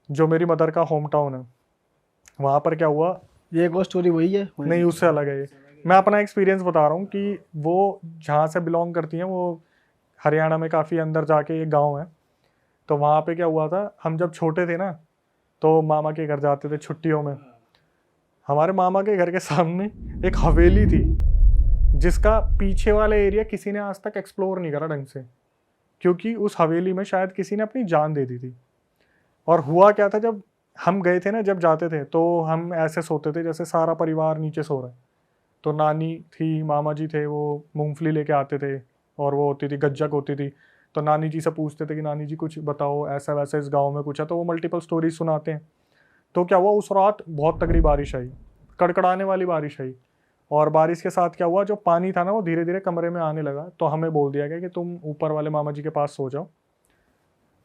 जो मेरी मदर का होम टाउन है। वहाँ पर क्या हुआ, ये एक और स्टोरी वही है? नहीं उससे अलग है ये। मैं अपना एक्सपीरियंस बता रहा हूँ कि वो जहाँ से बिलोंग करती हैं वो हरियाणा में काफ़ी अंदर जाके एक गांव है। तो वहाँ पे क्या हुआ था, हम जब छोटे थे ना तो मामा के घर जाते थे छुट्टियों में। हमारे मामा के घर के सामने एक हवेली थी जिसका पीछे वाला एरिया किसी ने आज तक एक्सप्लोर नहीं करा ढंग से, क्योंकि उस हवेली में शायद किसी ने अपनी जान दे दी थी। और हुआ क्या था, जब हम गए थे ना, जब जाते थे तो हम ऐसे सोते थे जैसे सारा परिवार नीचे सो रहा है। तो नानी थी, मामा जी थे, वो मूंगफली लेके आते थे और वो होती थी गज्जक होती थी। तो नानी जी से पूछते थे कि नानी जी कुछ बताओ, ऐसा वैसा इस गांव में कुछ है, तो वो मल्टीपल स्टोरीज सुनाते हैं। तो क्या हुआ, उस रात बहुत तगड़ी बारिश आई, कड़कड़ाने वाली बारिश आई। और बारिश के साथ क्या हुआ, जो पानी था ना वो धीरे धीरे कमरे में आने लगा। तो हमें बोल दिया गया कि तुम ऊपर वाले मामा जी के पास सो जाओ।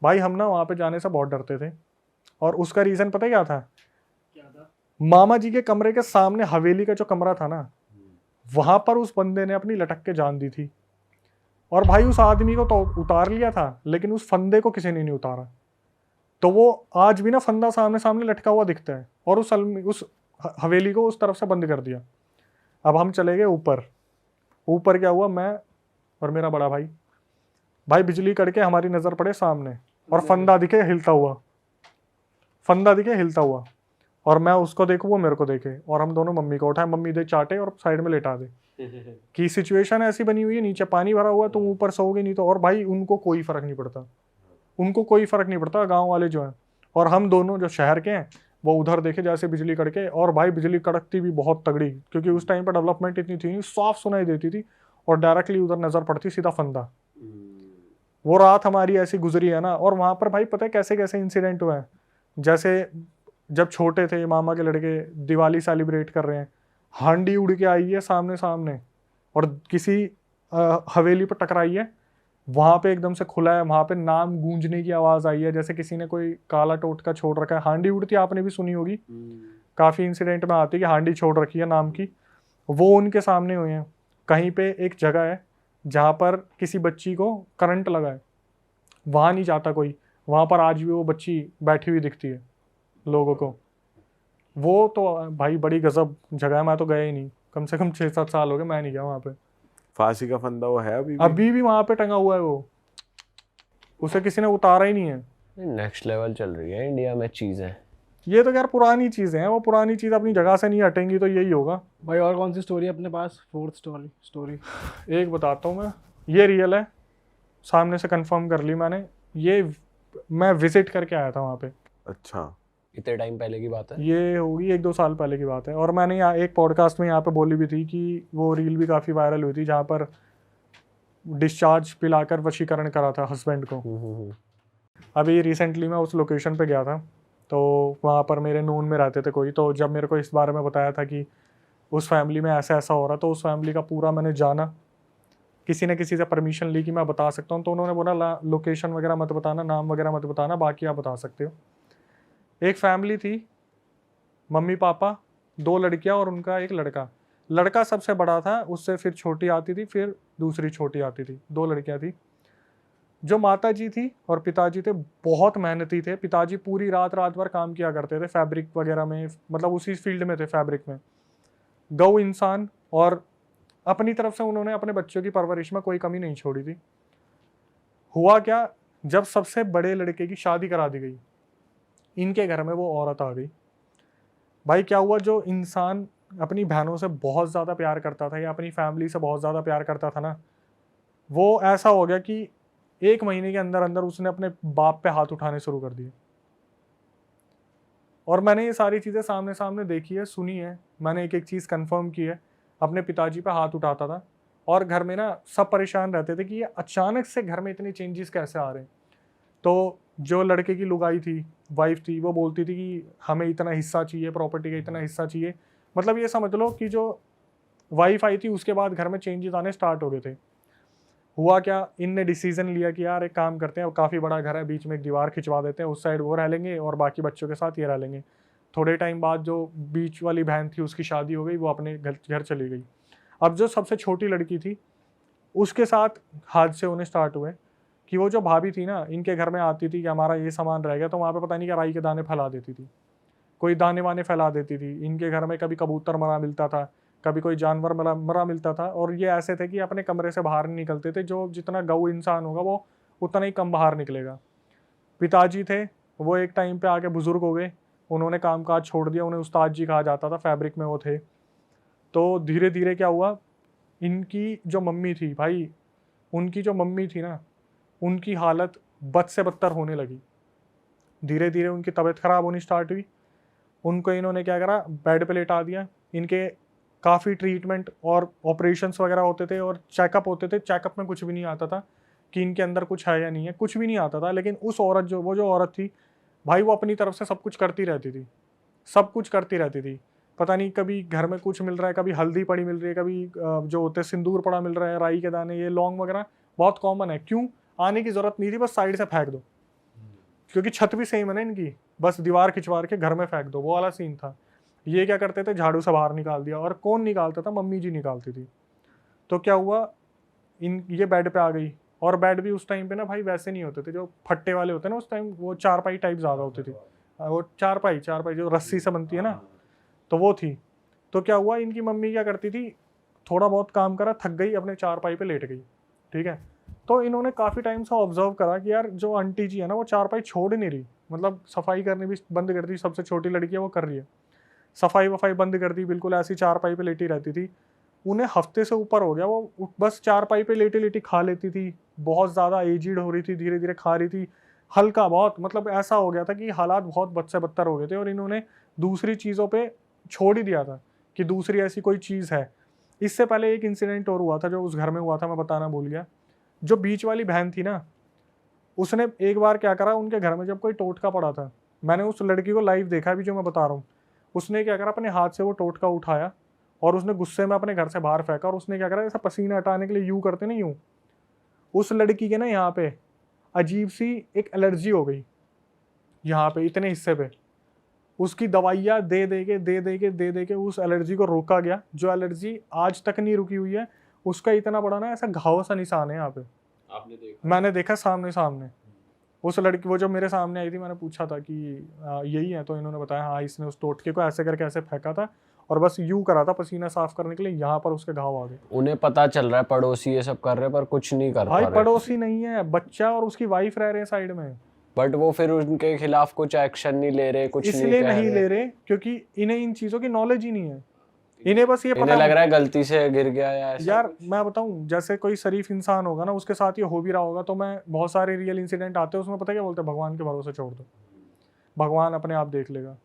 भाई हम ना वहाँ पे जाने से बहुत डरते थे, और उसका रीज़न पता है क्या था? क्या था? मामा जी के कमरे के सामने हवेली का जो कमरा था ना, वहां पर उस बंदे ने अपनी लटक के जान दी थी। और भाई उस आदमी को तो उतार लिया था, लेकिन उस फंदे को किसी ने नहीं उतारा। तो वो आज भी ना फंदा सामने सामने लटका हुआ दिखता है, और उस हवेली को उस तरफ से बंद कर दिया। अब हम चले गए ऊपर। ऊपर क्या हुआ, मैं और मेरा बड़ा भाई, भाई बिजली कड़के हमारी नजर पड़े सामने, और फंदा दिखे हिलता हुआ, फंदा दिखे हिलता हुआ। और मैं उसको देखूं, वो मेरे को देखे, और हम दोनों मम्मी को उठाए, मम्मी दे चाटे और साइड में लेटा दे। कि सिचुएशन ऐसी बनी हुई है, नीचे पानी भरा हुआ है, तुम ऊपर सोओगे नहीं तो। और भाई उनको कोई फर्क नहीं पड़ता, उनको कोई फर्क नहीं पड़ता, गांव वाले जो हैं। और हम दोनों जो शहर के हैं वो उधर देखे जैसे बिजली कड़के। और भाई बिजली कड़कती भी बहुत तगड़ी, क्योंकि उस टाइम पर डेवलपमेंट इतनी थी, साफ सुनाई देती थी, और डायरेक्टली उधर नजर पड़ती सीधा फंदा। वो रात हमारी ऐसी गुजरी है ना। और वहां पर भाई पता है कैसे कैसे इंसिडेंट हुए हैं। जैसे जब छोटे थे, मामा के लड़के दिवाली सेलिब्रेट कर रहे हैं, हांडी उड़ के आई है सामने सामने, और किसी हवेली पर टकराई है। वहां पे एकदम से खुला है, वहां पे नाम गूंजने की आवाज आई है, जैसे किसी ने कोई काला टोटका छोड़ रखा है। हांडी उड़ती आपने भी सुनी होगी, काफी इंसिडेंट में आती है कि हांडी छोड़ रखी है नाम की। वो उनके सामने हुए हैं। कहीं पे एक जगह है जहां पर किसी बच्ची को करंट लगा है, वहां नहीं जाता कोई, वहां पर आज भी वो बच्ची बैठी हुई दिखती है लोगों को। वो तो भाई बड़ी गजब जगह है, मैं तो गया ही नहीं, कम से कम 6-7 साल हो गए मैं नहीं गया वहां पे। फांसी का फंदा वो है अभी भी? अभी भी वहां पे टंगा हुआ है वो, उसे किसी ने उतारा ही नहीं है। नेक्स्ट लेवल चल रही है इंडिया में चीज़ें। ये तो यार पुरानी चीजें हैं, वो पुरानी चीज अपनी जगह से नहीं हटेंगी तो यही होगा। भाई और कौन सी स्टोरी है अपने पास? Fourth story. एक बताता हूँ मैं, ये रियल है, सामने से कंफर्म कर ली मैंने। ये मैं विजिट करके आया था वहाँ पे। अच्छा, इतने टाइम पहले की बात है? ये होगी 1-2 साल पहले की बात है। और मैंने यहाँ एक पॉडकास्ट में यहाँ पे बोली भी थी कि वो रील भी काफ़ी वायरल हुई थी जहाँ पर डिस्चार्ज पिलाकर वशीकरण करा था हस्बैंड को। अभी रिसेंटली मैं उस लोकेशन पे गया था, तो वहाँ पर मेरे नून में रहते थे कोई। तो जब मेरे को इस बारे में बताया था कि उस फैमिली में ऐसा ऐसा हो रहा, तो उस फैमिली का पूरा मैंने जाना, किसी ने किसी से परमिशन ली कि मैं बता सकता हूँ। तो उन्होंने बोला लोकेशन वगैरह मत बताना, नाम वगैरह मत बताना, बाकी आप बता सकते हो। एक फैमिली थी, मम्मी पापा, 2 लड़कियां और उनका एक लड़का। लड़का सबसे बड़ा था, उससे फिर छोटी आती थी, फिर दूसरी छोटी आती थी, 2 लड़कियां थी। जो माता जी थी और पिताजी थे बहुत मेहनती थे। पिताजी पूरी रात रात भर काम किया करते थे फैब्रिक वगैरह में, मतलब उसी फील्ड में थे, फैब्रिक में। गौ इंसान, और अपनी तरफ से उन्होंने अपने बच्चों की परवरिश में कोई कमी नहीं छोड़ी थी। हुआ क्या, जब सबसे बड़े लड़के की शादी करा दी गई, इनके घर में वो औरत आ गई। भाई क्या हुआ, जो इंसान अपनी बहनों से बहुत ज़्यादा प्यार करता था या अपनी फैमिली से बहुत ज़्यादा प्यार करता था ना, वो ऐसा हो गया कि 1 महीने के अंदर अंदर उसने अपने बाप पे हाथ उठाने शुरू कर दिए। और मैंने ये सारी चीज़ें सामने सामने देखी है, सुनी है, मैंने एक एक चीज़ कंफर्म की है। अपने पिताजी पे हाथ उठाता था, और घर में ना सब परेशान रहते थे कि ये अचानक से घर में इतने चेंजेस कैसे आ रहे हैं। तो जो लड़के की लुगाई थी, वाइफ थी, वो बोलती थी कि हमें इतना हिस्सा चाहिए, प्रॉपर्टी का इतना हिस्सा चाहिए। मतलब ये समझ लो कि जो वाइफ आई थी उसके बाद घर में चेंजेस आने स्टार्ट हो गए थे। हुआ क्या, इनने डिसीजन लिया कि यार एक काम करते हैं, वो काफ़ी बड़ा घर है, बीच में एक दीवार खिंचवा देते हैं, उस साइड वो रह लेंगे और बाकी बच्चों के साथ ये रह लेंगे। थोड़े टाइम बाद जो बीच वाली बहन थी उसकी शादी हो गई, वो अपने घर चली गई। अब जो सबसे छोटी लड़की थी उसके साथ हादसे होने स्टार्ट हुए कि वो जो भाभी थी ना, इनके घर में आती थी कि हमारा ये सामान रह गया, तो वहाँ पे पता नहीं क्या राई के दाने फैला देती थी, कोई दाने वाने फैला देती थी। इनके घर में कभी कबूतर मरा मिलता था, कभी कोई जानवर मरा मिलता था, और ये ऐसे थे कि अपने कमरे से बाहर नहीं निकलते थे। जो जितना गऊ इंसान होगा वो उतना ही कम बाहर निकलेगा। पिताजी थे वो एक टाइम पे आके बुजुर्ग हो गए, उन्होंने कामकाज छोड़ दिया, उन्हें उस्ताद जी कहा जाता था, फैब्रिक में वो थे। तो धीरे धीरे क्या हुआ, इनकी जो मम्मी थी भाई, उनकी जो मम्मी थी ना, उनकी हालत बद से बदतर होने लगी। धीरे धीरे उनकी तबीयत खराब होनी स्टार्ट हुई। उनको इन्होंने क्या करा, बेड पे लेटा दिया। इनके काफ़ी ट्रीटमेंट और ऑपरेशंस वगैरह होते थे और चेकअप होते थे। चेकअप में कुछ भी नहीं आता था कि इनके अंदर कुछ है या नहीं है, कुछ भी नहीं आता था। लेकिन उस औरत जो औरत थी भाई, वो अपनी तरफ से सब कुछ करती रहती थी, सब कुछ करती रहती थी। पता नहीं कभी घर में कुछ मिल रहा है, कभी हल्दी पड़ी मिल रही है, कभी जो होते सिंदूर पड़ा मिल रहा है, राई के दाने, ये लौंग वगैरह बहुत कॉमन है। क्यों आने की जरूरत नहीं थी, बस साइड से फेंक दो, क्योंकि छत भी सेम है ना इनकी, बस दीवार खिंचवार के घर में फेंक दो, वो वाला सीन था। ये क्या करते थे, झाड़ू से बाहर निकाल दिया। और कौन निकालता था, मम्मी जी निकालती थी। तो क्या हुआ, ये बेड पे आ गई। और बेड भी उस टाइम पे ना भाई वैसे नहीं होते थे जो फट्टे वाले होते हैं ना, उस टाइम वो चारपाई टाइप ज़्यादा होती थी। वो चारपाई जो रस्सी से बनती है ना, तो वो थी। तो क्या हुआ, इनकी मम्मी क्या करती थी, थोड़ा बहुत काम करा, थक गई, अपने चारपाई पे लेट गई। ठीक है, तो इन्होंने काफ़ी टाइम से ऑब्जर्व करा कि यार जो आंटी जी है ना, वो चारपाई छोड़ नहीं रही, मतलब सफाई करनी भी बंद कर दी। सबसे छोटी लड़की है वो कर रही है, सफाई वफाई बंद कर दी, बिल्कुल ऐसी चारपाई पे लेटी रहती थी। उन्हें हफ्ते से ऊपर हो गया, वो बस चारपाई पे लेटी लेटी खा लेती थी। बहुत ज़्यादा एजिड हो रही थी, धीरे धीरे खा रही थी, हल्का बहुत, मतलब ऐसा हो गया था कि हालात बहुत बद से बदतर हो गए थे। और इन्होंने दूसरी चीज़ों पे छोड़ ही दिया था कि दूसरी ऐसी कोई चीज़ है। इससे पहले एक इंसिडेंट और हुआ था जो उस घर में हुआ था, मैं बताना भूल गया। जो बीच वाली बहन थी ना, उसने एक बार क्या करा, उनके घर में जब कोई टोटका पड़ा था, मैंने उस लड़की को लाइव देखा भी जो मैं बता रहा हूँ। उसने क्या करा, अपने हाथ से वो टोटका उठाया और उसने गुस्से में अपने घर से बाहर फेंका। और उसने क्या करा, ऐसा पसीना हटाने के लिए यूं करते नहीं, यूं, उस लड़की के ना यहाँ पे अजीब सी एक एलर्जी हो गई, यहाँ पे इतने हिस्से पे। उसकी दवाइयाँ दे दे के उस एलर्जी को रोका गया, जो एलर्जी आज तक नहीं रुकी हुई है। उसका इतना बड़ा ना ऐसा घाव सा निशान है यहाँ पे, आपने देखा? मैंने देखा सामने। उस लड़की, वो जो मेरे सामने आई थी, मैंने पूछा था कि यही है, तो इन्होंने बताया हाँ, इसने उस टोटके को ऐसे करके ऐसे फेंका था और बस यूं करा था पसीना साफ करने के लिए, यहाँ पर उसके घाव आ गए। उन्हें पता चल रहा है पड़ोसी ये सब कर रहे हैं पर कुछ नहीं कर पा भाई रहे। पड़ोसी नहीं है, बच्चा और उसकी वाइफ रह रहे हैं साइड में, बट वो फिर उनके खिलाफ कुछ एक्शन नहीं ले रहे, कुछ नहीं इसलिए कह नहीं रहे। ले रहे क्योंकि इन्हें इन चीजों की नॉलेज ही नहीं है। इन्हें बस ये इन्हें पता लग रहा है गलती से गिर गया या ऐसा यार कुछ। मैं बताऊं, जैसे कोई शरीफ इंसान होगा ना, उसके साथ ये हो भी रहा होगा, तो मैं बहुत सारे रियल इंसिडेंट आते हैं उसमें, पता क्या बोलते हैं, भगवान के भरोसे छोड़ दो, भगवान अपने आप देख लेगा।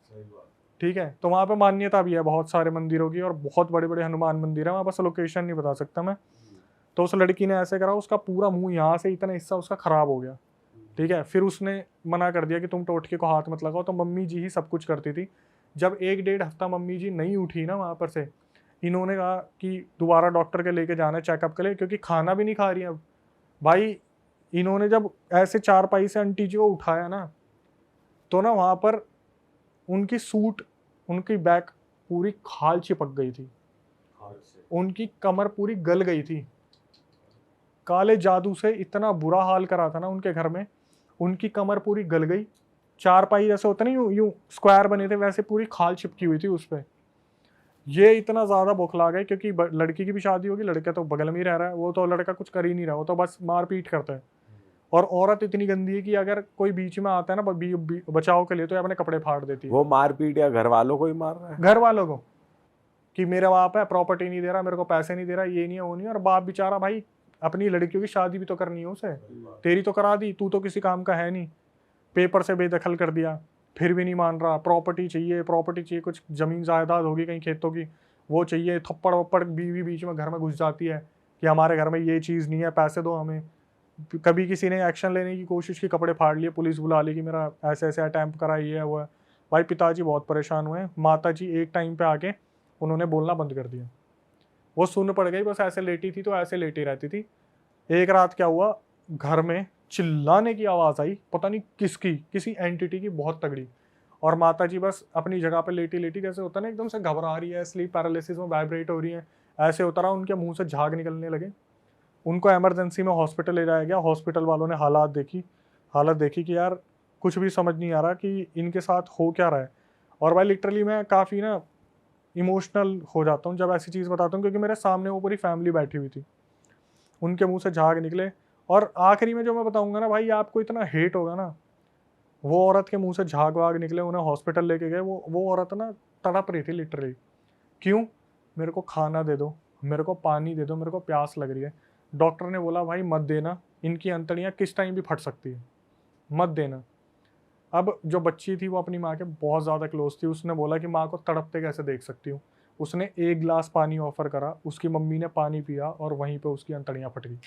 ठीक है, तो वहाँ पे मान्यता भी है बहुत सारे मंदिरों की, और बहुत बड़े बड़े हनुमान मंदिर है वहाँ, बस लोकेशन नहीं बता सकता मैं। तो उस लड़की ने ऐसे करा, उसका पूरा मुंह यहाँ से इतना हिस्सा उसका खराब हो गया। ठीक है, फिर उसने मना कर दिया कि तुम टोटके को हाथ मत लगाओ, तो मम्मी जी ही सब कुछ करती थी। जब 1-1.5 हफ्ता मम्मी जी नहीं उठी ना वहाँ पर से, इन्होंने कहा कि दोबारा डॉक्टर के लेके जाना है चेकअप के लिए, क्योंकि खाना भी नहीं खा रही अब भाई। इन्होंने जब ऐसे चारपाई से आंटी जी को उठाया ना, तो ना वहाँ पर उनकी सूट, उनकी बैक पूरी खाल चिपक गई थी, उनकी कमर पूरी गल गई थी। काले जादू से इतना बुरा हाल करा था ना उनके घर में, उनकी कमर पूरी गल गई। चारपाई जैसे होता नहीं, यूं यूं स्क्वायर बने थे, वैसे पूरी खाल चिपकी हुई थी उस पर। ये इतना ज़्यादा बौखला गए, क्योंकि लड़की की भी शादी होगी, लड़का तो बगल में ही रह रहा है, वो तो लड़का कुछ कर ही नहीं रहा, वो तो बस मारपीट करता है। और औरत इतनी गंदी है कि अगर कोई बीच में आता है ना बचाव के लिए, तो ये अपने कपड़े फाड़ देती है। वो मारपीट या घर वालों को ही मार रहा है? घर वालों को, कि मेरा बाप है, प्रॉपर्टी नहीं दे रहा, मेरे को पैसे नहीं दे रहा, ये नहीं है वो नहीं है। और बाप बेचारा भाई, अपनी लड़कियों की शादी भी तो करनी है उसे, तेरी तो करा दी, तू तो किसी काम का है नहीं, पेपर से बेदखल कर दिया, फिर भी नहीं मान रहा। प्रॉपर्टी चाहिए, कुछ ज़मीन जायदाद होगी कहीं खेतों की, वो चाहिए। थप्पड़ वप्पड़ बीवी बीच में घर में घुस जाती है कि हमारे घर में ये चीज़ नहीं है, पैसे दो हमें। कभी किसी ने एक्शन लेने की कोशिश की, कपड़े फाड़ लिए, पुलिस बुला ली कि मेरा ऐसे ऐसे अटैम्प्ट करा, ये है वो है। भाई पिताजी बहुत परेशान हुए। माता जी एक टाइम पे आके उन्होंने बोलना बंद कर दिया, वो सुन पड़ गई, बस ऐसे लेटी थी तो ऐसे लेटी रहती थी। एक रात क्या हुआ, घर में चिल्लाने की आवाज़ आई, पता नहीं किसकी, किसी एंटिटी की, बहुत तगड़ी। और माता जी बस अपनी जगह पे लेटी लेटी, जैसे होता ना एकदम से घबरा रही है, स्लीप पैरालिसिस में वाइब्रेट हो रही है, ऐसे होता रहा। उनके मुंह से झाग निकलने लगे। उनको इमरजेंसी में हॉस्पिटल ले जाया गया। हॉस्पिटल वालों ने हालात देखी कि यार कुछ भी समझ नहीं आ रहा कि इनके साथ हो क्या रहा है। और भाई लिटरली मैं काफ़ी ना इमोशनल हो जाता हूँ जब ऐसी चीज़ बताता हूँ, क्योंकि मेरे सामने वो पूरी फैमिली बैठी हुई थी, उनके मुंह से झाग निकले। और आखिरी में जो मैं बताऊंगा ना भाई, आपको इतना हेट होगा ना, वो औरत के मुंह से झाग वाग निकले, उन्हें हॉस्पिटल लेके गए। वो औरत ना तड़प रही थी लिटरली। क्यों? मेरे को खाना दे दो, मेरे को पानी दे दो, मेरे को प्यास लग रही है। डॉक्टर ने बोला भाई मत देना, इनकी अंतड़ियाँ किस टाइम भी फट सकती है, मत देना। अब जो बच्ची थी वो अपनी माँ के बहुत ज़्यादा क्लोज थी। उसने बोला कि माँ को तड़पते कैसे देख सकती हूँ। उसने 1 गिलास पानी ऑफर करा, उसकी मम्मी ने पानी पिया और वहीं पे उसकी अंतड़ियाँ फट गई।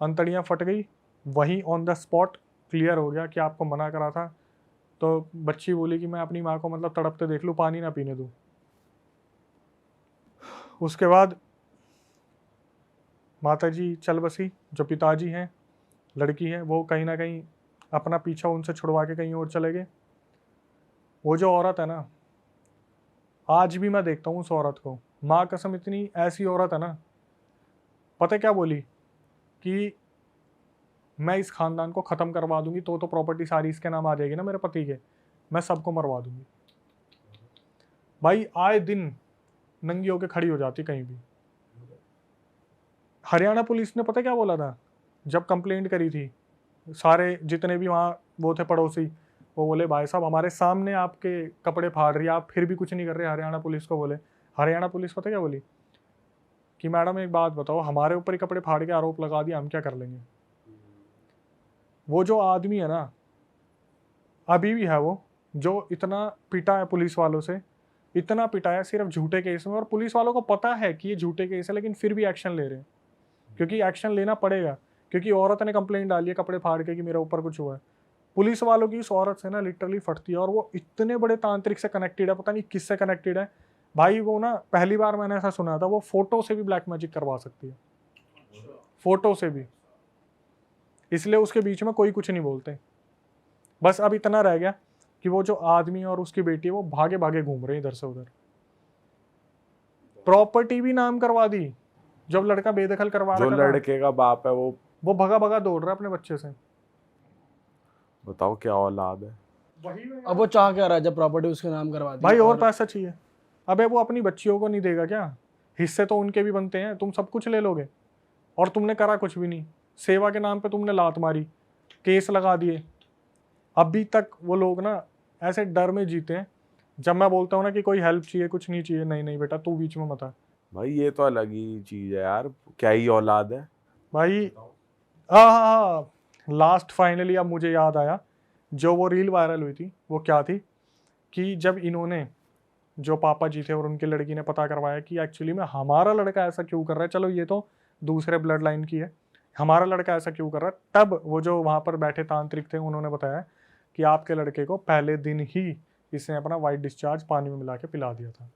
अंतड़ियाँ फट गई, वहीं ऑन द स्पॉट क्लियर हो गया कि आपको मना करा था। तो बच्ची बोली कि मैं अपनी माँ को मतलब तड़पते देख लूँ, पानी ना पीने दूँ। उसके बाद माताजी चल बसी, जो पिताजी हैं, लड़की है, वो कहीं ना कहीं अपना पीछा उनसे छुड़वा के कहीं और चले गए। वो जो औरत है ना, आज भी मैं देखता हूँ उस औरत को, माँ कसम इतनी ऐसी औरत है ना। पता है क्या बोली? कि मैं इस खानदान को ख़त्म करवा दूंगी, तो प्रॉपर्टी सारी इसके नाम आ जाएगी ना मेरे पति के, मैं सबको मरवा दूंगी। भाई आए दिन नंगी होके खड़ी हो जाती कहीं भी। हरियाणा पुलिस ने पता क्या बोला था जब कंप्लेंट करी थी? सारे जितने भी वहाँ वो थे पड़ोसी, वो बोले भाई साहब हमारे सामने आपके कपड़े फाड़ रही है, आप फिर भी कुछ नहीं कर रहे। हरियाणा पुलिस को बोले, हरियाणा पुलिस पता क्या बोली? कि मैडम एक बात बताओ, हमारे ऊपर ही कपड़े फाड़ के आरोप लगा दिया, हम क्या कर लेंगे? वो जो आदमी है ना, अभी भी है वो, जो इतना पिटा है पुलिस वालों से, इतना पिटाया सिर्फ झूठे केस में। और पुलिस वालों को पता है कि ये झूठे केस है, लेकिन फिर भी एक्शन ले रहे हैं, क्योंकि एक्शन लेना पड़ेगा, क्योंकि औरत ने कंप्लेंट डाली है कपड़े फाड़ के कि मेरे ऊपर कुछ हुआ है। पुलिस वालों की इस औरत से ना लिटरली फटती है। और वो इतने बड़े तांत्रिक से कनेक्टेड है, पता नहीं किससे कनेक्टेड है भाई। वो ना पहली बार मैंने ऐसा सुना था, वो फोटो से भी ब्लैक मैजिक करवा सकती है, फोटो से भी। इसलिए उसके बीच में कोई कुछ नहीं बोलते। बस अब इतना रह गया कि वो जो आदमी और उसकी बेटी है वो भागे भागे घूम रहे हैं इधर से उधर। प्रॉपर्टी भी नाम करवा दी, जब लड़का बेदखल करवा जो रखा था, लड़के का बाप है वो भगा भगा दौड़ रहा है अपने बच्चे से। बताओ क्या औलाद है। अब वो चाह क्या रहा है जब प्रॉपर्टी उसके नाम करवा दी? भाई और पैसा चाहिए। अबे वो अपनी बच्चियों को नहीं देगा क्या? हिस्से तो उनके भी बनते हैं, तुम सब कुछ ले लोगे और तुमने करा कुछ भी नहीं। सेवा के नाम पे तुमने लात मारी, केस लगा दिए। अभी तक वो लोग ना ऐसे डर में जीते हैं। जब मैं बोलता हूँ ना कि कोई हेल्प चाहिए, कुछ नहीं चाहिए, नहीं नहीं बेटा तू बीच में मत आ। भाई ये तो अलग ही चीज है यार, क्या ही औलाद है भाई हाँ, लास्ट फाइनली अब मुझे याद आया, जो वो रील वायरल हुई थी वो क्या थी कि जब इन्होंने, जो पापा जी थे और उनकी लड़की ने पता करवाया कि एक्चुअली में हमारा लड़का ऐसा क्यों कर रहा है, चलो ये तो दूसरे ब्लड लाइन की है, हमारा लड़का ऐसा क्यों कर रहा है, तब वो जो वहाँ पर बैठे तांत्रिक थे उन्होंने बताया कि आपके लड़के को पहले दिन ही इसने अपना वाइट डिस्चार्ज पानी में मिला के पिला दिया था।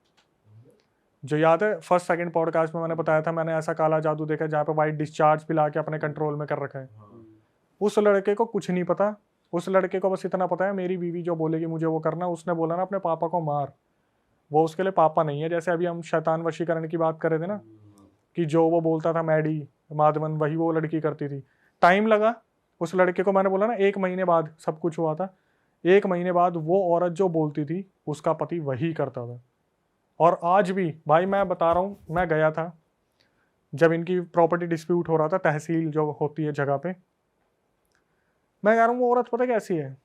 जो याद है फर्स्ट सेकंड पॉडकास्ट में मैंने बताया था, मैंने ऐसा काला जादू देखा जहाँ पे वाइट डिस्चार्ज पिला के अपने कंट्रोल में कर रखा है। उस लड़के को कुछ नहीं पता, उस लड़के को बस इतना पता है मेरी बीवी जो बोलेगी मुझे वो करना। उसने बोला ना अपने पापा को मार, वो उसके लिए पापा नहीं है। जैसे अभी हम शैतान वशीकरण की बात कर रहे थे ना, कि जो वो बोलता था मैडी माधवन, वही वो लड़की करती थी। टाइम लगा उस लड़के को, मैंने बोला ना 1 महीने बाद सब कुछ हुआ था। 1 महीने बाद वो औरत जो बोलती थी उसका पति वही करता था। और आज भी भाई मैं बता रहा हूँ, मैं गया था जब इनकी प्रॉपर्टी डिस्प्यूट हो रहा था, तहसील जो होती है जगह पे, मैं कह रहा हूँ वो औरत पता कैसी है,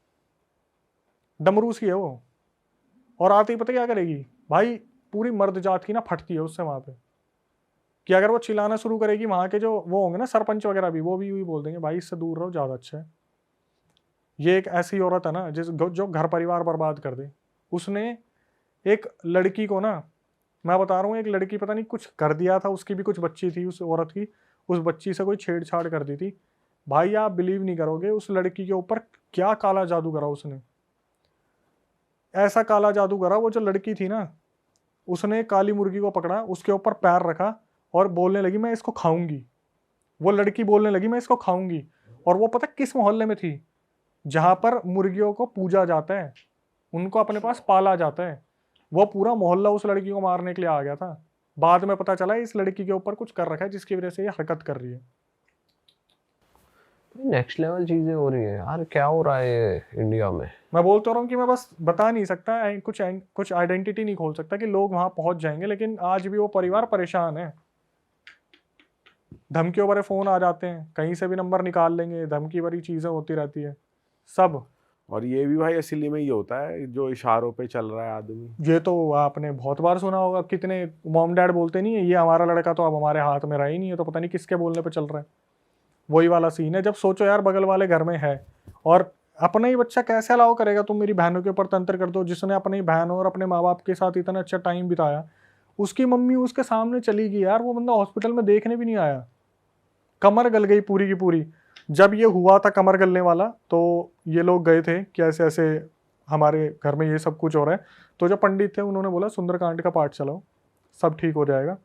डमरू सी है वो। और आते ही पता क्या करेगी भाई, पूरी मर्द जात की ना फटती है उससे वहां पे, कि अगर वो चिल्लाना शुरू करेगी, वहां के जो वो होंगे ना सरपंच वगैरह भी, वो भी यूं ही बोल देंगे भाई इससे दूर रहो ज्यादा अच्छा है। ये एक ऐसी औरत है ना जो घर परिवार बर्बाद कर दे। उसने एक लड़की को ना, मैं बता रहा हूँ, एक लड़की पता नहीं कुछ कर दिया था, उसकी भी कुछ बच्ची थी उस औरत की, उस बच्ची से कोई छेड़छाड़ कर दी थी। भाई आप बिलीव नहीं करोगे उस लड़की के ऊपर क्या काला जादू करा उसने, ऐसा काला जादू करा। वो जो लड़की थी ना, उसने काली मुर्गी को पकड़ा, उसके ऊपर पैर रखा और बोलने लगी मैं इसको खाऊंगी। वो लड़की बोलने लगी मैं इसको खाऊंगी। और वो पता किस मोहल्ले में थी? जहां पर मुर्गियों को पूजा जाता है, उनको अपने पास पाला जाता है। वो पूरा मोहल्ला उस लड़की को मारने के लिए आ गया था। बाद में पता चला इस लड़की के ऊपर कुछ कर रखा है जिसकी वजह से ये हरकत कर रही है। नेक्स्ट लेवल चीजें हो रही है यार, क्या हो रहा है इंडिया में। मैं बोलता रहा हूँ कि मैं बस बता नहीं सकता, कुछ आइडेंटिटी नहीं खोल सकता कि लोग वहां पहुंच जाएंगे, लेकिन आज भी वो परिवार परेशान है। धमकियों भरे फोन आ जाते हैं, कहीं से भी नंबर निकाल लेंगे, धमकी भरी चीजें होती रहती है सब। और ये भी भाई असली में ये होता है जो इशारों पे चल रहा है आदमी। ये तो आपने बहुत बार सुना होगा, कितने मॉम डैड बोलते नहीं है ये हमारा लड़का तो अब हमारे हाथ में रहा ही नहीं है, तो पता नहीं किसके बोलने पे चल रहा है। वही वाला सीन है। जब सोचो यार बगल वाले घर में है और अपना ही बच्चा कैसे अलाउ करेगा तुम मेरी बहनों के ऊपर तंत्र कर दो, जिसने अपनी बहन और अपने माँ बाप के साथ इतना अच्छा टाइम बिताया, उसकी मम्मी उसके सामने चली गई यार, वो बंदा हॉस्पिटल में देखने भी नहीं आया, कमर गल गई पूरी की पूरी। जब ये हुआ था कमर गलने वाला तो ये लोग गए थे कि ऐसे ऐसे हमारे घर में ये सब कुछ हो रहा है, तो जो पंडित थे उन्होंने बोला सुंदरकांड का पाठ चलाओ सब ठीक हो जाएगा।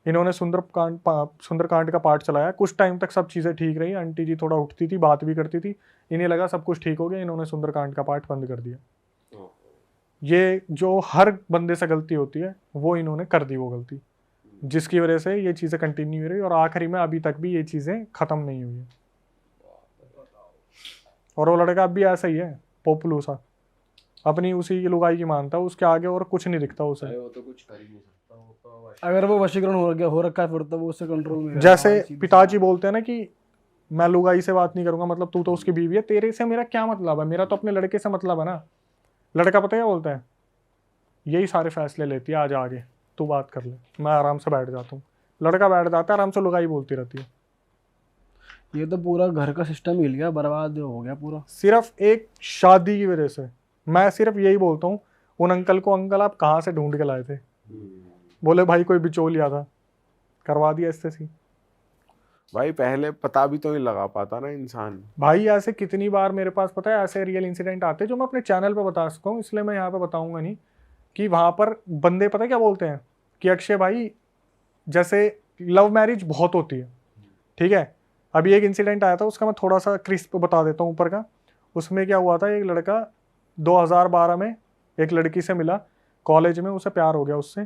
इन्होंने सुंदरकांड का पाठ चलाया, कुछ टाइम तक सब चीज़ें ठीक रही, आंटी जी थोड़ा उठती थी बात भी करती थी, इन्हें लगा सब कुछ ठीक हो गया, इन्होंने सुंदरकांड का पाठ बंद कर दिया। ये जो हर बंदे से गलती होती है वो इन्होंने कर दी वो गलती, जिसकी वजह से ये चीज़ें कंटिन्यू हो रही और आखिरी में अभी तक भी ये चीज़ें ख़त्म नहीं हुई है। और वो लड़का अब भी ऐसा ही है, पोपलू सा, अपनी उसी की लुगाई की मानता है, उसके आगे और कुछ नहीं दिखता उसे। वो तो कुछ कर ही नहीं सकता, वो तो अगर वो वशीकरण हो रखा है फिर तो वो उससे कंट्रोल में जैसे पिताजी बोलते हैं ना कि मैं लुगाई से बात नहीं करूंगा, मतलब तू तो उसकी बीवी है, तेरे से मेरा क्या मतलब है, मेरा तो अपने लड़के से मतलब है ना। लड़का पता क्या बोलता है, यही सारे फैसले लेती है, आज आगे तू बात कर ले, मैं आराम से बैठ जाता हूँ। लड़का बैठ जाता है आराम से, लुगाई बोलती रहती है। ये तो पूरा घर का सिस्टम हिल गया, बर्बाद हो गया पूरा, सिर्फ एक शादी की वजह से। मैं सिर्फ यही बोलता हूँ उन अंकल को, अंकल आप कहाँ से ढूंढ के लाए थे? बोले भाई कोई बिचौलिया था, करवा दिया इससे सी। भाई पहले पता भी तो नहीं लगा पाता ना इंसान। भाई ऐसे कितनी बार मेरे पास पता है ऐसे रियल इंसिडेंट आते हैं जो मैं अपने चैनल पे बता सकता हूँ, इसलिए मैं यहाँ पे बताऊंगा नहीं, कि वहाँ पर बंदे पता क्या बोलते हैं कि अक्षय भाई जैसे लव मैरिज बहुत होती है, ठीक है। अभी एक इंसिडेंट आया था, उसका मैं थोड़ा सा क्रिस्प बता देता हूँ ऊपर का। उसमें क्या हुआ था, एक लड़का 2012 में एक लड़की से मिला कॉलेज में, उसे प्यार हो गया उससे,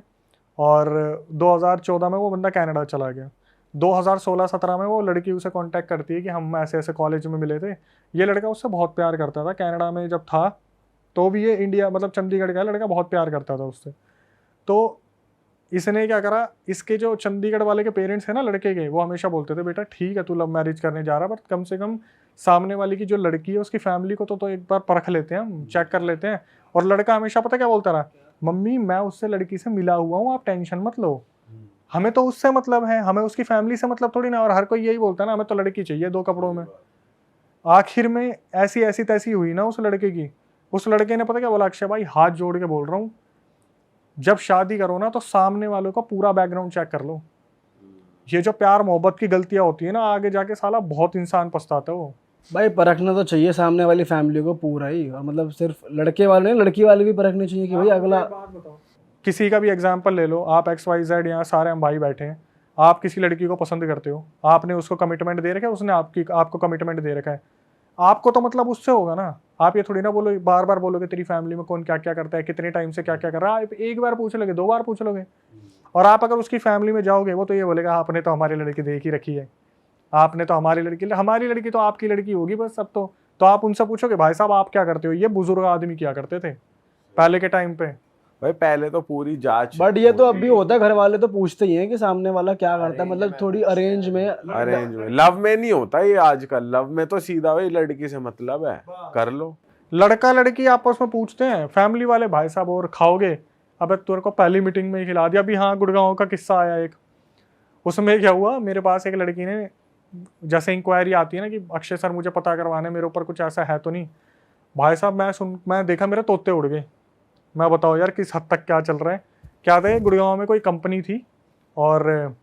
और 2014 में वो बंदा कनाडा चला गया। 2016-17 में वो लड़की उसे कांटेक्ट करती है कि हम ऐसे ऐसे कॉलेज में मिले थे। ये लड़का उससे बहुत प्यार करता था, कनाडा में जब था तो भी ये इंडिया मतलब चंडीगढ़ का लड़का बहुत प्यार करता था उससे। तो इसने क्या करा, इसके जो चंडीगढ़ वाले के पेरेंट्स हैं ना लड़के के, वो हमेशा बोलते थे बेटा ठीक है तू लव मैरिज करने जा रहा है, बट कम से कम सामने वाली की जो लड़की है उसकी फैमिली को तो एक बार परख लेते हैं हम, चेक कर लेते हैं। और लड़का हमेशा पता क्या बोलता रहा, मम्मी मैं उससे लड़की से मिला हुआ हूँ, आप टेंशन मत लो, हमें तो उससे मतलब है, हमें उसकी फैमिली से मतलब थोड़ी ना। और हर कोई यही बोलता है ना, हमें तो लड़की चाहिए 2 कपड़ों में। आखिर में ऐसी ऐसी तैसी हुई ना उस लड़के की, उस लड़के ने पता क्या बोला, अक्षय भाई हाथ जोड़ के बोल रहा हूँ, जब शादी करो ना तो सामने वालों का पूरा बैकग्राउंड चेक कर लो। ये जो प्यार मोहब्बत की गलतियां होती है ना, आगे जाके साला बहुत इंसान पछताता है वो। भाई परखना तो चाहिए सामने वाली फैमिली को पूरा ही, और मतलब सिर्फ लड़के वाले नहीं लड़की वाले भी परखने चाहिए कि भाई अगला। किसी का भी एग्जाम्पल ले लो, आप XYZ यहाँ सारे हम भाई बैठे हैं, आप किसी लड़की को पसंद करते हो, आपने उसको कमिटमेंट दे रखा है, उसने आपको कमिटमेंट दे रखा है, आपको तो मतलब उससे होगा ना। आप ये थोड़ी ना बोलो बार बार बोलोगे तेरी फैमिली में कौन क्या क्या करता है, कितने टाइम से क्या क्या कर रहा है, आप एक बार पूछ लोगे, 2 बार पूछ लोगे। और आप अगर उसकी फैमिली में जाओगे वो तो ये बोलेगा आपने तो हमारी लड़की देख ही रखी है, आपने तो हमारी लड़की तो आपकी लड़की होगी बस अब तो आप उनसे पूछोगे भाई साहब आप क्या करते हो, ये बुजुर्ग आदमी क्या करते थे पहले के टाइम पे। भाई पहले तो पूरी जांच, बट ये तो अब भी होता है, घर वाले तो पूछते ही हैं कि सामने वाला क्या करता है, मतलब थोड़ी अरेंज में लव में नहीं होता ये आजकल। लव में तो सीधा भाई लड़की से मतलब है, कर लो। लड़का लड़की आपस में पूछते हैं, फैमिली वाले भाई साहब और खाओगे, अबे तेरे को पहली मीटिंग में ही खिला दिया। अभी हाँ गुड़गांव का किस्सा आया एक, उसमें क्या हुआ, मेरे पास एक लड़की ने जैसे इंक्वायरी आती है ना कि अक्षय सर मुझे पता करवाना है मेरे ऊपर कुछ ऐसा है तो नहीं, भाई साहब मैं देखा मेरे तोते उड़ गए। मैं बताओ यार किस हद तक क्या चल रहा है। क्या था, गुड़गांव में कोई कंपनी थी और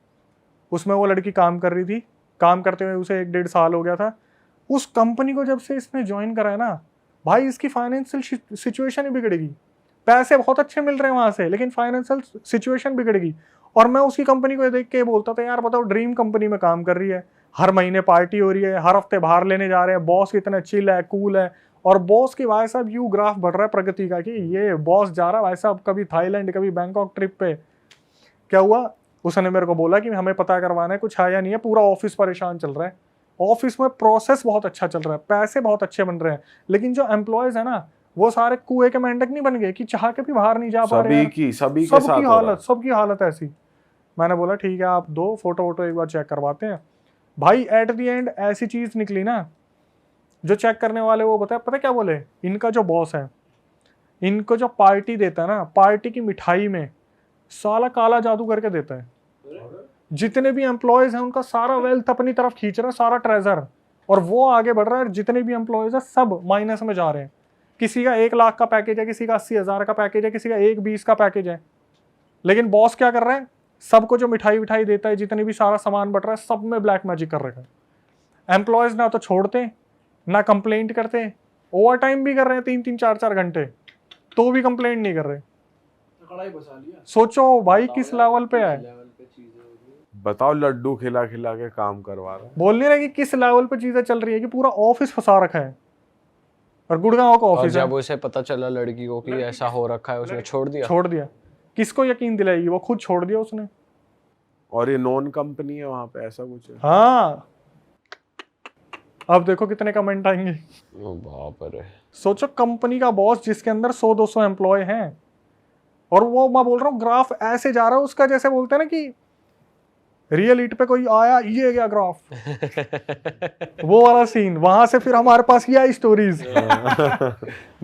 उसमें वो लड़की काम कर रही थी, काम करते हुए उसे 1-1.5 साल हो गया था। उस कंपनी को जब से इसने ज्वाइन करा है ना भाई, इसकी फाइनेंशियल सिचुएशन ही बिगड़ेगी। पैसे बहुत अच्छे मिल रहे हैं वहाँ से, लेकिन फाइनेंशियल सिचुएशन बिगड़ेगी। और मैं उसकी कंपनी को देख के बोलता था यार बताओ ड्रीम कंपनी में काम कर रही है, हर महीने पार्टी हो रही है, हर हफ्ते बाहर लेने जा रहे हैं, बॉस इतना चिल है, कूल है। और बॉस की भाई साहब यू ग्राफ बढ़ रहा है प्रगति का कि ये बॉस जा रहा है भाई साहब कभी थाईलैंड कभी बैंकॉक ट्रिप पे। क्या हुआ, उसने मेरे को बोला कि हमें पता करवाना है कुछ है या नहीं है, पूरा ऑफिस परेशान चल रहा है, ऑफिस में प्रोसेस बहुत अच्छा चल रहा है, पैसे बहुत अच्छे बन रहे हैं, लेकिन जो एम्प्लॉयज है ना वो सारे कुएं के मेंढक नहीं बन गए कि चाह के भी बाहर नहीं जा पा रहे हैं। सभी के साथ हो रहा है। सबकी हालत ऐसी। मैंने बोला ठीक है आप दो फोटो वोटो एक बार चेक करवाते हैं। भाई एट द एंड ऐसी चीज निकली ना, जो चेक करने वाले वो पता क्या बोले, इनका जो बॉस है इनको जो पार्टी देता है ना, पार्टी की मिठाई में साला काला जादू करके देता है। जितने भी एम्प्लॉयज हैं उनका सारा वेल्थ अपनी तरफ खींच रहा है, सारा ट्रेजर, और वो आगे बढ़ रहा है। जितने भी एम्प्लॉयज है सब माइनस में जा रहे हैं। किसी का 1 लाख का पैकेज है, किसी का 80,000 का पैकेज है, किसी का 1,20 का पैकेज है, लेकिन बॉस क्या कर रहा है, सबको जो मिठाई विठाई देता है, जितने भी सारा सामान बट रहा है, सब में ब्लैक मैजिक कर रखा है। एम्प्लॉयज ना तो छोड़ते ना कंप्लेंट करते, ओवर टाइम भी कर रहे हैं 3-3 4-4 घंटे, तो भी कंप्लेंट नहीं कर रहे। सोचो भाई किस लेवल पे है, बताओ, लड्डू खिला खिला के काम करवा रहा है। बोल नहीं रहे कि किस लेवल पे चीजें चल रही है कि पूरा ऑफिस फंसा रखा है, और गुड़गांव का और ऑफिस है। जब उसे पता चला लड़की को कि ऐसा हो रखा है, उसने छोड़ दिया। किसको यकीन दिलाएगी, वो खुद छोड़ दिया उसने। और ये नॉन कंपनी है वहां पे, ऐसा कुछ है। हाँ, अब देखो कितने कमेंट आएंगे। ओ बाप रे। सोचो कंपनी का बॉस जिसके अंदर 100-200 एम्प्लॉय हैं, और वो मैं बोल रहा हूँ ग्राफ ऐसे जा रहा है उसका, जैसे बोलते हैं ना कि रियल इट पे कोई आया ये गया ग्राफ वो वाला सीन। वहां से फिर हमारे पास ये आई स्टोरीज।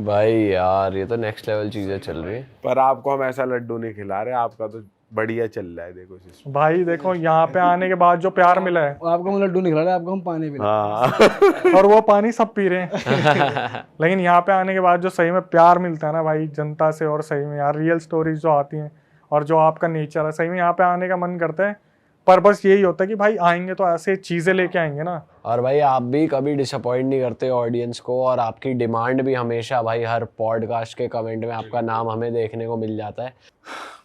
भाई यार ये तो नेक्स्ट लेवल चीजें चल रही है। पर आपको हम ऐसा लड्डू नहीं खिला रहे, आपका तो बढ़िया चल रहा है। देखो सिस्टम भाई देखो यहाँ पे आने के बाद जो प्यार मिला है, आपको हम लड्डू नहीं खिला रहे, आपको हम पानी पिला। हाँ और वो पानी सब पी रहे हैं लेकिन यहाँ पे आने के बाद जो सही में प्यार मिलता है ना भाई जनता से, और सही में यार रियल स्टोरीज जो आती हैं और जो आपका नेचर है, सही में यहाँ पे आने का मन करता है। पर बस यही होता है कि भाई आएंगे तो ऐसे चीजें लेके आएंगे ना। और भाई आप भी कभी डिसअपॉइंट नहीं करते ऑडियंस को, और आपकी डिमांड भी हमेशा भाई हर पॉडकास्ट के कमेंट में आपका नाम हमें देखने को मिल जाता है।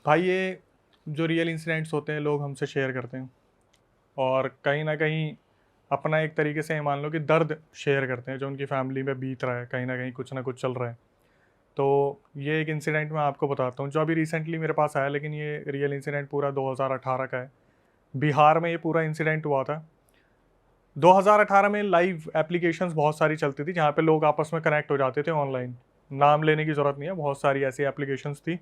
भाई ये जो रियल इंसिडेंट्स होते हैं लोग हमसे शेयर करते हैं, और कहीं ना कहीं अपना एक तरीके से मान लो कि दर्द शेयर करते हैं जो उनकी फैमिली में बीत रहा है, कहीं ना कुछ चल रहा है। तो ये एक इंसिडेंट मैं आपको बताता हूँ जो अभी रिसेंटली मेरे पास आया, लेकिन ये रियल इंसिडेंट पूरा 2018 का है। बिहार में ये पूरा इंसिडेंट हुआ था। 2018 में लाइव एप्लीकेशंस बहुत सारी चलती थी जहाँ पे लोग आपस में कनेक्ट हो जाते थे ऑनलाइन। नाम लेने की ज़रूरत नहीं है, बहुत सारी ऐसी एप्लीकेशंस थी।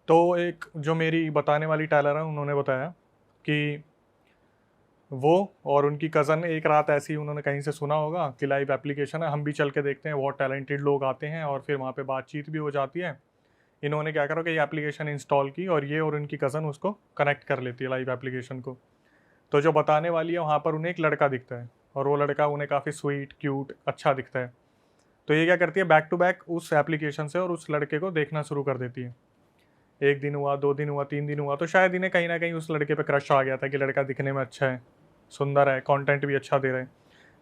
तो एक जो मेरी बताने वाली टेलर है उन्होंने बताया कि वो और उनकी कज़न एक रात ऐसी उन्होंने कहीं से सुना होगा कि लाइव एप्लीकेशन है, हम भी चल के देखते हैं। बहुत टैलेंटेड लोग आते हैं और फिर वहाँ पे बातचीत भी हो जाती है। इन्होंने क्या करा कि ये एप्लीकेशन इंस्टॉल की और ये और उनकी कज़न उसको कनेक्ट कर लेती है लाइव एप्लीकेशन को। तो जो बताने वाली है वहाँ पर उन्हें एक लड़का दिखता है, और वो लड़का उन्हें काफ़ी स्वीट क्यूट अच्छा दिखता है। तो ये क्या करती है, बैक टू बैक उस एप्लीकेशन से और उस लड़के को देखना शुरू कर देती है। 1 दिन हुआ, 2 दिन हुआ, 3 दिन हुआ, तो शायद इन्हें कहीं ना कहीं उस लड़के पे क्रश आ गया था कि लड़का दिखने में अच्छा है, सुंदर है, कंटेंट भी अच्छा दे रहे हैं।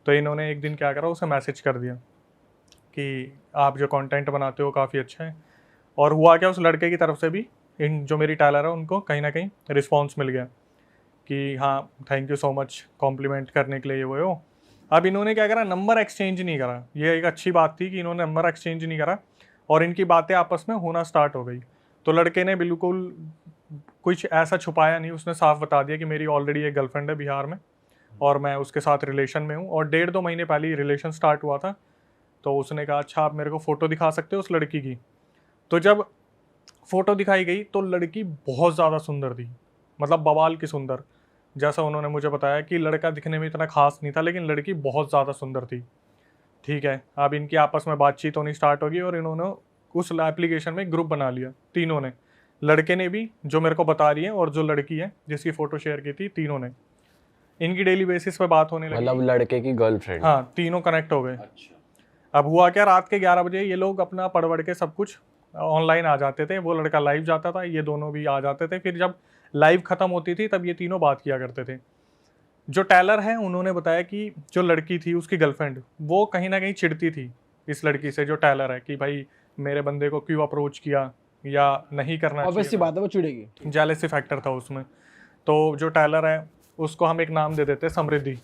तो इन्होंने एक दिन क्या करा, उसे मैसेज कर दिया कि आप जो कंटेंट बनाते हो काफ़ी अच्छा है। और हुआ क्या, उस लड़के की तरफ से भी इन जो मेरी टेलर है उनको कहीं ना कहीं रिस्पॉन्स मिल गया कि हाँ thank you so much compliment करने के लिए वो हो। अब इन्होंने क्या करा, नंबर एक्सचेंज नहीं करा। ये एक अच्छी बात थी कि इन्होंने नंबर एक्सचेंज नहीं करा और इनकी बातें आपस में होना स्टार्ट हो गई। तो लड़के ने बिल्कुल कुछ ऐसा छुपाया नहीं, उसने साफ बता दिया कि मेरी ऑलरेडी एक गर्लफ्रेंड है बिहार में और मैं उसके साथ रिलेशन में हूँ, और 1.5-2 महीने पहले ही रिलेशन स्टार्ट हुआ था। तो उसने कहा अच्छा आप मेरे को फ़ोटो दिखा सकते हो उस लड़की की। तो जब फ़ोटो दिखाई गई तो लड़की बहुत ज़्यादा सुंदर थी, मतलब बवाल की सुंदर। जैसा उन्होंने मुझे बताया कि लड़का दिखने में इतना खास नहीं था, लेकिन लड़की बहुत ज़्यादा सुंदर थी। ठीक है, अब इनकी आपस में बातचीत होनी स्टार्ट होगी और इन्होंने उस एप्लीकेशन में ग्रुप बना लिया तीनों ने, लड़के ने भी जो मेरे को बता रही है और जो लड़की है जिसकी फ़ोटो शेयर की थी, तीनों ने। इनकी डेली बेसिस पे बात होने लगी, मतलब लड़के की गर्लफ्रेंड। हाँ, तीनों कनेक्ट हो गए। अब हुआ क्या, रात के 11 बजे ये लोग अपना पढ़ के सब कुछ ऑनलाइन आ जाते थे। वो लड़का लाइव जाता था, ये दोनों भी आ जाते थे। फिर जब लाइव ख़त्म होती थी तब ये तीनों बात किया करते थे। जो टेलर है उन्होंने बताया कि जो लड़की थी उसकी गर्लफ्रेंड, वो कहीं ना कहीं चिढ़ती थी इस लड़की से, जो टेलर है, कि भाई मेरे बंदे को क्यों अप्रोच किया या नहीं करना ऑब्वियस सी चाहिए। बात है, वो चिढ़ेगी। जेलेसी फैक्टर था उसमें। तो जो टेलर है उसको हम एक नाम दे देते हैं समृद्धि।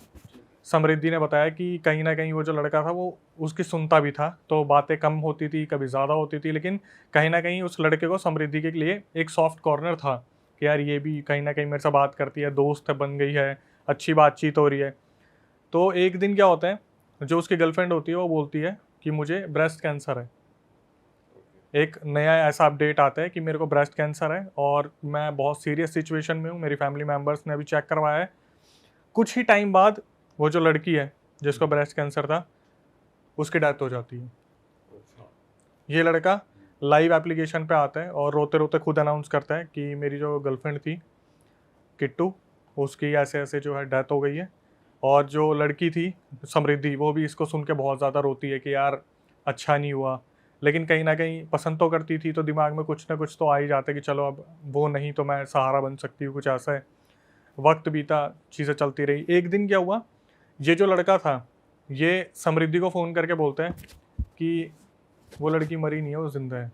समृद्धि ने बताया कि कहीं ना कहीं वो जो लड़का था वो उसकी सुनता भी था, तो बातें कम होती थी, कभी ज़्यादा होती थी, लेकिन कहीं ना कहीं उस लड़के को समृद्धि के लिए एक सॉफ्ट कॉर्नर था कि यार ये भी कहीं ना कहीं मेरे से बात करती है, दोस्त है, बन गई है, अच्छी बातचीत हो रही है। तो एक दिन क्या होता है, जो उसकी गर्लफ्रेंड होती है वो बोलती है कि मुझे ब्रेस्ट कैंसर है। एक नया ऐसा अपडेट आता है कि मेरे को ब्रेस्ट कैंसर है और मैं बहुत सीरियस सिचुएशन में हूँ, मेरी फैमिली मेम्बर्स ने अभी चेक करवाया है। कुछ ही टाइम बाद वो जो लड़की है जिसको ब्रेस्ट कैंसर था, उसकी डेथ हो जाती है। ये लड़का लाइव एप्लीकेशन पे आता है और रोते रोते खुद अनाउंस करता है कि मेरी जो गर्लफ्रेंड थी किट्टू, उसकी ऐसे ऐसे जो है डेथ हो गई है। और जो लड़की थी समृद्धि, वो भी इसको सुन के बहुत ज़्यादा रोती है कि यार अच्छा नहीं हुआ, लेकिन कहीं ना कहीं पसंद तो करती थी, तो दिमाग में कुछ ना कुछ तो आ ही जाता है कि चलो अब वो नहीं तो मैं सहारा बन सकती हूँ, कुछ ऐसा है। वक्त बीता, चीज़ें चलती रही। एक दिन क्या हुआ, ये जो लड़का था ये समृद्धि को फ़ोन करके बोलता है कि वो लड़की मरी नहीं है, वो जिंदा है।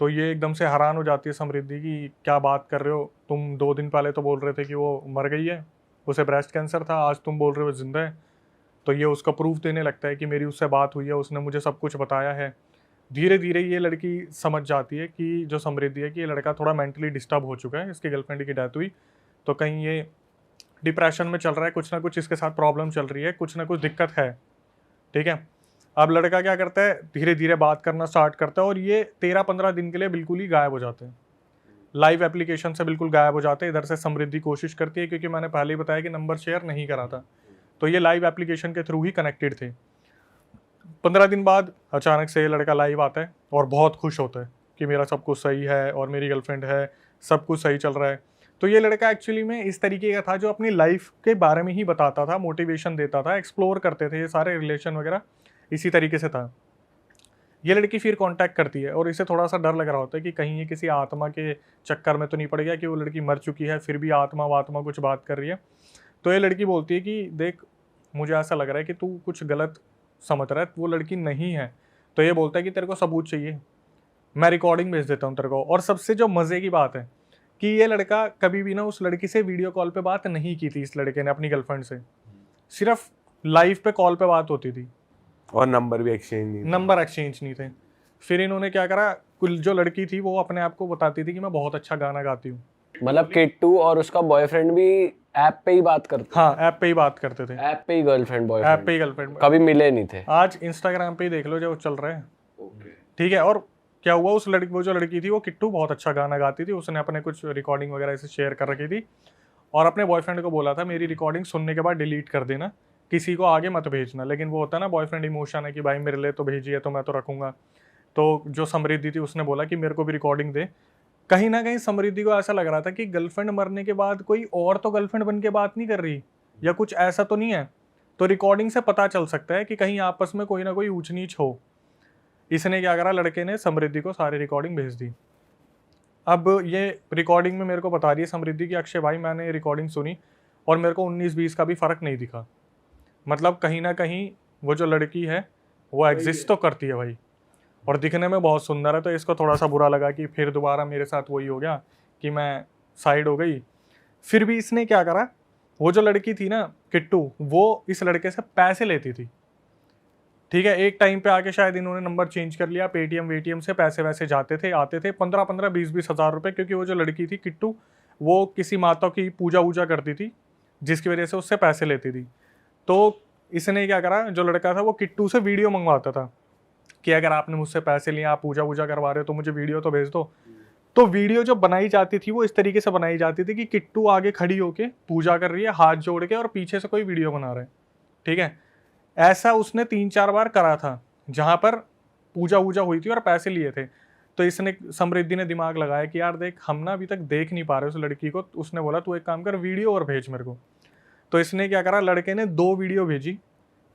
तो ये एकदम से हैरान हो जाती है समृद्धि की, क्या बात कर रहे हो तुम, 2 दिन पहले तो बोल रहे थे कि वो मर गई है, उसे ब्रेस्ट कैंसर था, आज तुम बोल रहे हो जिंदा है। तो ये उसका प्रूफ देने लगता है कि मेरी उससे बात हुई है, उसने मुझे सब कुछ बताया है। धीरे धीरे ये लड़की समझ जाती है कि जो समृद्धि है कि ये लड़का थोड़ा मेंटली डिस्टर्ब हो चुका है, इसकी गर्लफ्रेंड की डेथ हुई, तो कहीं ये डिप्रेशन में चल रहा है, कुछ ना कुछ इसके साथ प्रॉब्लम चल रही है, कुछ ना कुछ दिक्कत है। ठीक है, अब लड़का क्या करता है, धीरे धीरे बात करना स्टार्ट करता है और ये 13-15 दिन के लिए बिल्कुल ही गायब हो जाते हैं, लाइव एप्लीकेशन से बिल्कुल गायब हो जाते हैं। इधर से समृद्धि कोशिश करती है, क्योंकि मैंने पहले ही बताया कि नंबर शेयर नहीं करा था, तो ये लाइव एप्लीकेशन के थ्रू ही कनेक्टेड थे। 15 दिन बाद अचानक से ये लड़का लाइव आता है और बहुत खुश होता है कि मेरा सब कुछ सही है और मेरी गर्लफ्रेंड है, सब कुछ सही चल रहा है। तो ये लड़का एक्चुअली में इस तरीके का था जो अपनी लाइफ के बारे में ही बताता था, मोटिवेशन देता था, एक्सप्लोर करते थे, ये सारे रिलेशन वगैरह इसी तरीके से था। ये लड़की फिर कांटेक्ट करती है और इसे थोड़ा सा डर लग रहा होता है कि कहीं ये किसी आत्मा के चक्कर में तो नहीं पड़ गया कि वो लड़की मर चुकी है फिर भी आत्मा वात्मा कुछ बात कर रही है। तो ये लड़की बोलती है कि देख, मुझे ऐसा लग रहा है कि तू कुछ गलत समझ रहा है, वो लड़की नहीं है। तो ये बोलता है कि तेरे को सबूत चाहिए, मैं रिकॉर्डिंग भेज देता हूँ तेरे को। और सबसे जो मज़े की बात है कि ये लड़का कभी भी ना उस लड़की से वीडियो कॉल पे बात नहीं की थी, इस लड़के ने अपनी गर्लफ्रेंड से, सिर्फ लाइव पे कॉल पे बात होती थी और नंबर भी एक्सचेंज नहीं, नंबर एक्सचेंज नहीं थे। फिर इन्होंने क्या करा, कुल जो लड़की थी वो अपने आप को बताती थी कि मैं बहुत अच्छा गाना गाती हूँ। मतलब किट्टू और उसका बॉयफ्रेंड भी ऐप पे ही बात करते हाँ, ऐप पे ही बात करते थे, ऐप पे ही गर्लफ्रेंड ऐप बॉयफ्रेंड, पे ही गर्लफ्रेंड। कभी मिले नहीं थे। आज इंस्टाग्राम पे ही देख लो जो चल रहा है। ठीक है, और क्या हुआ, उस लड़की, वो जो लड़की थी वो किट्टू बहुत अच्छा गाना गाती थी, उसने अपने कुछ रिकॉर्डिंग वगैरह ऐसे शेयर कर रखी थी और अपने बॉयफ्रेंड को बोला था मेरी रिकॉर्डिंग सुनने के बाद डिलीट कर देना, किसी को आगे मत भेजना। लेकिन वो होता है ना बॉयफ्रेंड इमोशन है कि भाई मेरे लिए तो भेजिए तो मैं तो रखूंगा। तो जो समृद्धि थी उसने बोला कि मेरे को भी रिकॉर्डिंग दे। कहीं ना कहीं समृद्धि को ऐसा लग रहा था कि गर्लफ्रेंड मरने के बाद कोई और तो गर्लफ्रेंड बन के बात नहीं कर रही, या कुछ ऐसा तो नहीं है। तो रिकॉर्डिंग से पता चल सकता है कि कहीं आपस में कोई ना कोई ऊंच नीच हो। इसने क्या करा, लड़के ने समृद्धि को सारी रिकॉर्डिंग भेज दी। अब ये रिकॉर्डिंग में मेरे को बता रही है समृद्धि कि अक्षय भाई मैंने रिकॉर्डिंग सुनी और मेरे को 19-20 का भी फ़र्क नहीं दिखा। मतलब कहीं ना कहीं वो जो लड़की है वो एग्जिस्ट तो करती है भाई, और दिखने में बहुत सुंदर है। तो इसको थोड़ा सा बुरा लगा कि फिर दोबारा मेरे साथ वही हो गया कि मैं साइड हो गई। फिर भी इसने क्या करा, वो जो लड़की थी ना किट्टू, वो इस लड़के से पैसे लेती थी। ठीक है, एक टाइम पे आके शायद इन्होंने नंबर चेंज कर लिया, पेटीएम वेटीएम से पैसे वैसे जाते थे आते थे, 15-15, 20-20 हज़ार रुपये। क्योंकि वो जो लड़की थी किट्टू, वो किसी माता की पूजा वूजा करती थी, जिसकी वजह से उससे पैसे लेती थी। तो इसने क्या करा, जो लड़का था वो किट्टू से वीडियो मंगवाता था कि अगर आपने मुझसे पैसे लिए, आप पूजा वूजा करवा रहे हो तो मुझे वीडियो तो भेज दो। तो वीडियो जो बनाई जाती थी वो इस तरीके से बनाई जाती थी कि किट्टू आगे खड़ी होके पूजा कर रही है हाथ जोड़ के, और पीछे से कोई वीडियो बना रहा है। ठीक है, ऐसा उसने 3-4 बार करा था जहाँ पर पूजा वूजा हुई थी और पैसे लिए थे। तो इसने, समृद्धि ने दिमाग लगाया कि यार देख, हम ना अभी तक देख नहीं पा रहे उस लड़की को। उसने बोला तू एक काम कर, वीडियो और भेज मेरे को। तो इसने क्या करा, लड़के ने 2 वीडियो भेजी,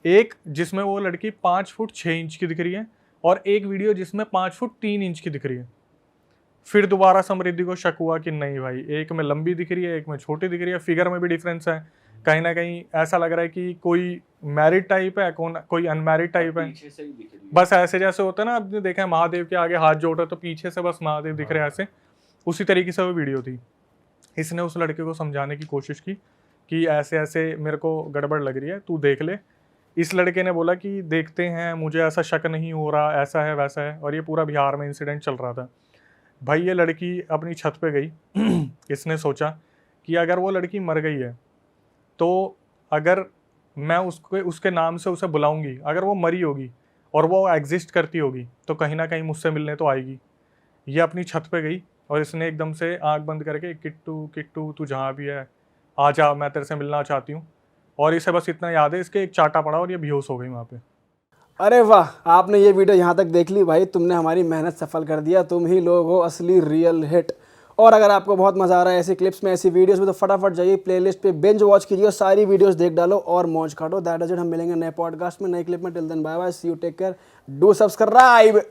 एक जिसमें वो लड़की 5 फुट 6 इंच की दिख रही है और एक वीडियो जिसमें 5 फुट 3 इंच की दिख रही है। फिर दोबारा समृद्धि को शक हुआ कि नहीं भाई, एक में लंबी दिख रही है, एक में छोटी दिख रही है, फिगर में भी डिफरेंस है, कहीं ना कहीं ऐसा लग रहा है कि कोई मैरिड टाइप है, कोई अनमैरिड टाइप है। बस ऐसे जैसे होता है ना, आपने देखा है महादेव के आगे हाथ जोड़ा तो पीछे से बस महादेव दिख रहे हैं, ऐसे उसी तरीके से वो वीडियो थी। इसने उस लड़के को समझाने की कोशिश की कि ऐसे ऐसे मेरे को गड़बड़ लग रही है, तू देख ले। इस लड़के ने बोला कि देखते हैं, मुझे ऐसा शक नहीं हो रहा, ऐसा है वैसा है। और ये पूरा बिहार में इंसिडेंट चल रहा था। भाई ये लड़की अपनी छत पे गई इसने सोचा कि अगर वो लड़की मर गई है तो अगर मैं उसके नाम से उसे बुलाऊंगी, अगर वो मरी होगी और वो एग्जिस्ट करती होगी तो कहीं ना कहीं मुझसे मिलने तो आएगी। ये अपनी छत पे गई और इसने एकदम से आंख बंद करके किट्टू किट्टू तू जहाँ भी है आ जा, मैं तेरे से मिलना चाहती हूँ। और इसे बस इतना याद है, इसके एक चाटा पड़ा और ये बेहोश हो गई वहाँ पे। अरे वाह, आपने ये वीडियो यहाँ तक देख ली भाई, तुमने हमारी मेहनत सफल कर दिया। तुम ही लोग हो असली रियल हिट। और अगर आपको बहुत मजा आ रहा है ऐसी क्लिप्स में, ऐसी वीडियोस में, तो फटाफट जाइए प्लेलिस्ट पे बिंज वॉच कीजिए और सारी वीडियोस देख डालो और मौज काटो। That is it. हम मिलेंगे नए पॉडकास्ट में, नए क्लिप में। Till then bye bye, see you, take care, do subscribe.